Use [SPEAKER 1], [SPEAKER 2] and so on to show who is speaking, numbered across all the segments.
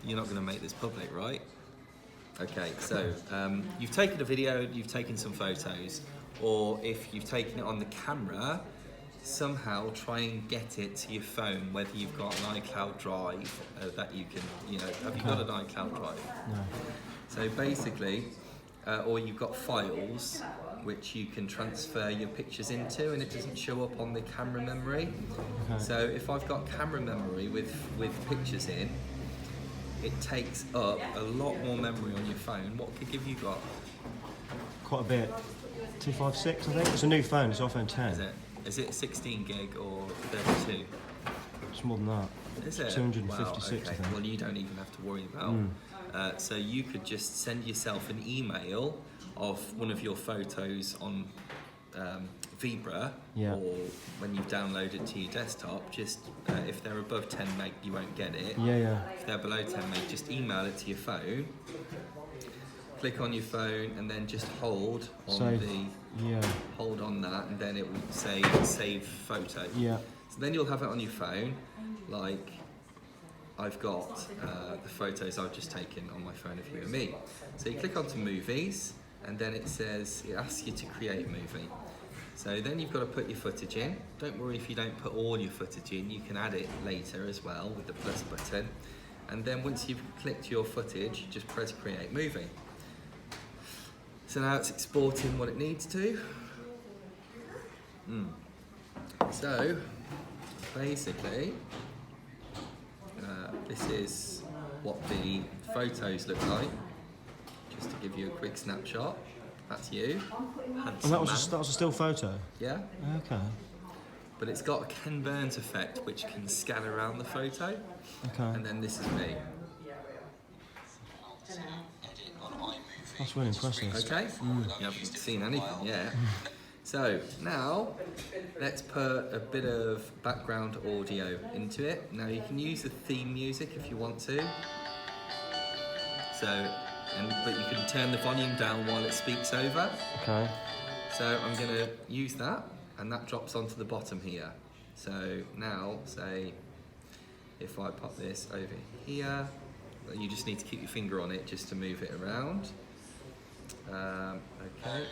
[SPEAKER 1] you're not going to make this public, right? Okay, so you've taken a video, you've taken some photos, or if you've taken it on the camera, somehow try and get it to your phone, whether you've got an iCloud drive that you can, have you got an iCloud drive?
[SPEAKER 2] No.
[SPEAKER 1] So basically, or you've got files which you can transfer your pictures into and it doesn't show up on the camera memory.
[SPEAKER 2] Okay.
[SPEAKER 1] So if I've got camera memory with pictures in, it takes up a lot more memory on your phone. What gig have you got?
[SPEAKER 2] Quite a bit. 256, I think. It's a new phone. It's iPhone 10.
[SPEAKER 1] Is it 16 gig or 32?
[SPEAKER 2] It's more than that.
[SPEAKER 1] Is it?
[SPEAKER 2] 256,
[SPEAKER 1] wow, okay.
[SPEAKER 2] I think.
[SPEAKER 1] Well, you don't even have to worry about. So you could just send yourself an email of one of your photos on Vibra,
[SPEAKER 2] Yeah.
[SPEAKER 1] or when you download it to your desktop. Just if they're above 10 meg, you won't get it.
[SPEAKER 2] Yeah.
[SPEAKER 1] If they're below 10 meg, just email it to your phone. Click on your phone and then just hold on hold on that, and then it will say save photo.
[SPEAKER 2] Yeah.
[SPEAKER 1] So then you'll have it on your phone, like I've got the photos I've just taken on my phone of you and me. So you click onto movies, and then it asks you to create a movie. So then you've got to put your footage in. Don't worry if you don't put all your footage in, you can add it later as well with the plus button. And then once you've clicked your footage, just press create movie. So now it's exporting what it needs to. So basically, this is what the photos look like. Just to give you a quick snapshot. That's you.
[SPEAKER 2] And that was a still photo?
[SPEAKER 1] Yeah.
[SPEAKER 2] Okay.
[SPEAKER 1] But it's got a Ken Burns effect which can scan around the photo.
[SPEAKER 2] Okay.
[SPEAKER 1] And then this is me.
[SPEAKER 2] That's really impressive.
[SPEAKER 1] Okay? You haven't seen anything yet. So now let's put a bit of background audio into it. Now you can use the theme music if you want to. But you can turn the volume down while it speaks over.
[SPEAKER 2] Okay.
[SPEAKER 1] So I'm going to use that, and that drops onto the bottom here. So now, say, if I pop this over here, you just need to keep your finger on it just to move it around. Okay.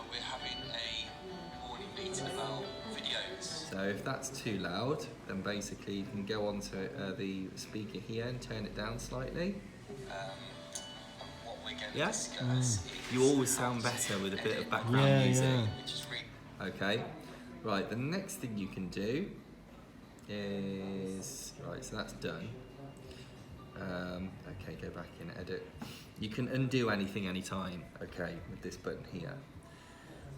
[SPEAKER 1] We're having a morning meeting about videos. So if that's too loud, then basically you can go onto the speaker here and turn it down slightly. Yes? You always sound better with a bit of background music. Yeah. Okay. Right, the next thing you can do is... Right, so that's done. Okay, go back in edit. You can undo anything anytime, okay, with this button here.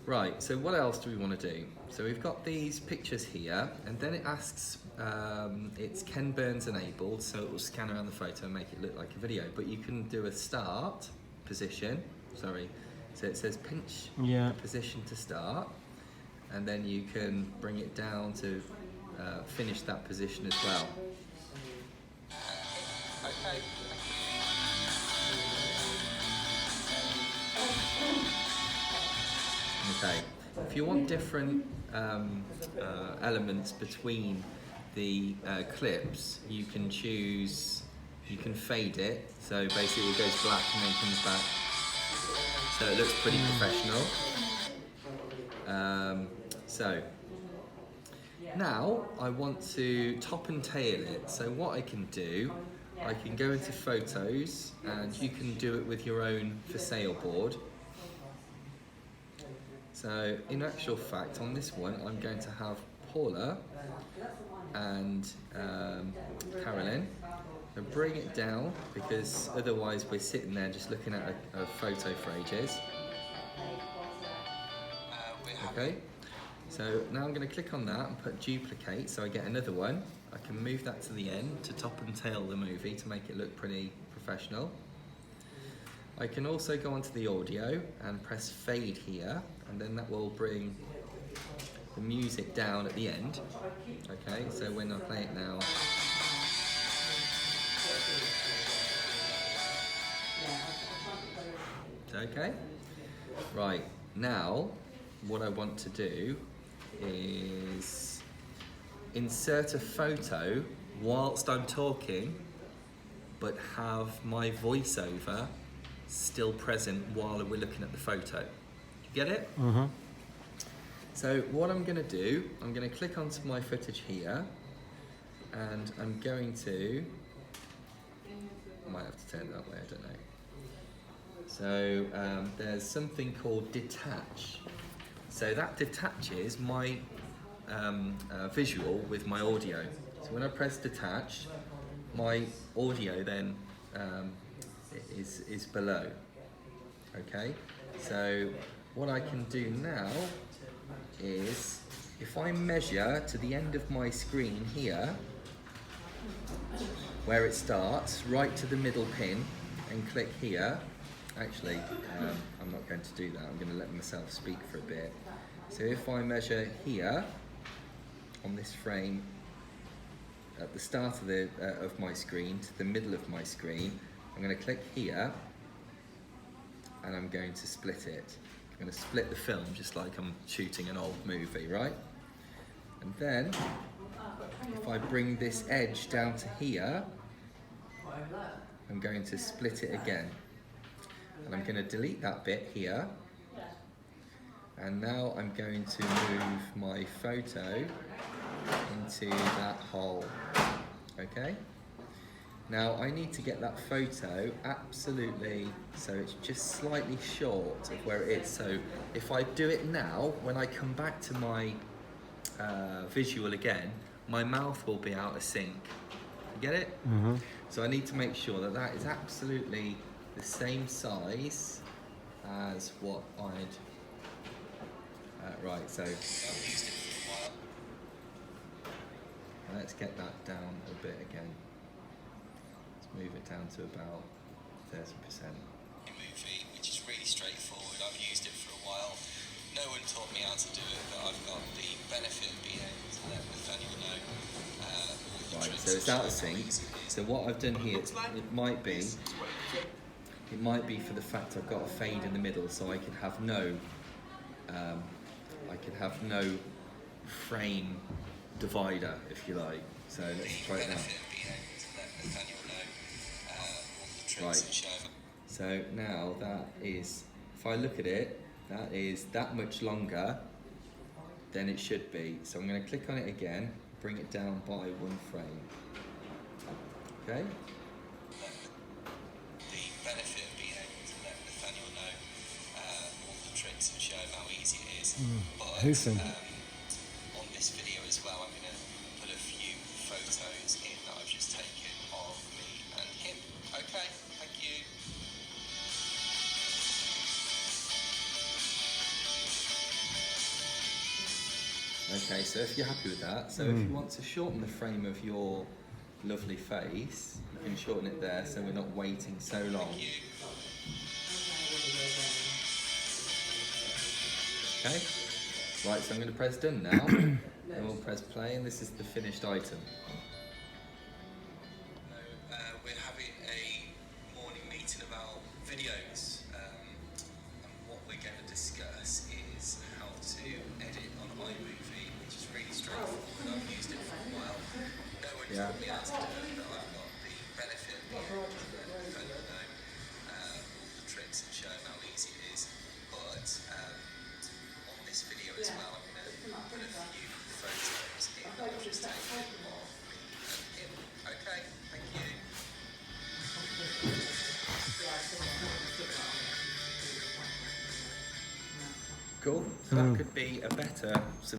[SPEAKER 1] Right, so what else do we want to do? So we've got these pictures here, and then it asks, it's Ken Burns enabled, so it will scan around the photo and make it look like a video. But you can do a start position, so it says pinch the position to start, and then you can bring it down to finish that position as well. Okay. Okay, if you want different elements between the clips, you can fade it, so basically it goes black and then comes back, so it looks pretty professional. So now I want to top and tail it, so what I can do, I can go into photos, and you can do it with your own for sale board. So in actual fact, on this one, I'm going to have Paula and Carolyn, and bring it down, because otherwise we're sitting there just looking at a photo for ages. Okay, so now I'm going to click on that and put duplicate, so I get another one. I can move that to the end to top and tail the movie to make it look pretty professional. I can also go onto the audio and press fade here, and then that will bring the music down at the end. Okay, so when I play it now, okay. Right, now what I want to do is insert a photo whilst I'm talking, but have my voiceover still present while we're looking at the photo. You get it?
[SPEAKER 2] Mm-hmm.
[SPEAKER 1] So what I'm going to do, I'm going to click onto my footage here, and I'm going to, I might have to turn it that way, I don't know. So there's something called detach. So that detaches my visual with my audio. So when I press detach, my audio then is below. Okay, so what I can do now is, if I measure to the end of my screen here, where it starts, right to the middle pin, and click here. Actually, I'm not going to do that. I'm going to let myself speak for a bit. So if I measure here on this frame at the start of of my screen to the middle of my screen, I'm going to click here, and I'm going to split it. I'm going to split the film just like I'm shooting an old movie, right? And then if I bring this edge down to here, I'm going to split it again. And I'm going to delete that bit here. And now I'm going to move my photo into that hole. Okay? Now I need to get that photo absolutely so it's just slightly short of where it is. So if I do it now, when I come back to my visual again, my mouth will be out of sync. You get it?
[SPEAKER 2] Mm-hmm.
[SPEAKER 1] So I need to make sure that that is absolutely the same size as what I'd... right, so let's get that down a bit again. Let's move it down to about 30%.
[SPEAKER 3] Movie, which is really straightforward. I've used it for a while. No one taught me how to do it, but I've got the benefit of being able to let Nathaniel know.
[SPEAKER 1] Right, so it's out of sync. So what I've done here, it might be for the fact I've got a fade in the middle, so I can have no frame divider, if you like. So let's try it now. Right. So now that is, if I look at it, that is that much longer than it should be. So I'm going to click on it again, bring it down by 1 frame. Okay?
[SPEAKER 3] The benefit of being able to let Nathaniel know all the tricks and show him how easy it is. But
[SPEAKER 2] Hoofing.
[SPEAKER 3] on this video as well, I'm going to put a few photos in that I've just taken of me and him. Okay, thank you.
[SPEAKER 1] Okay, so if you're happy with that, so if you want to shorten the frame of your lovely face, you can shorten it there so we're not waiting so long. Okay? Right, so I'm going to press done now, and we'll press play, and this is the finished item.
[SPEAKER 3] We're having a morning meeting about videos, and what we're going to discuss is how to edit on iMovie, which is really straightforward. I've used it for a while. No one taught me how to do it, but I've got the benefit of being able to let Nathaniel know all the tricks and show him how easy it is. But on this video as well, I'm going to put a few photos in that I've just taken of me and him. Okay, thank you.
[SPEAKER 1] Cool. So that could be a better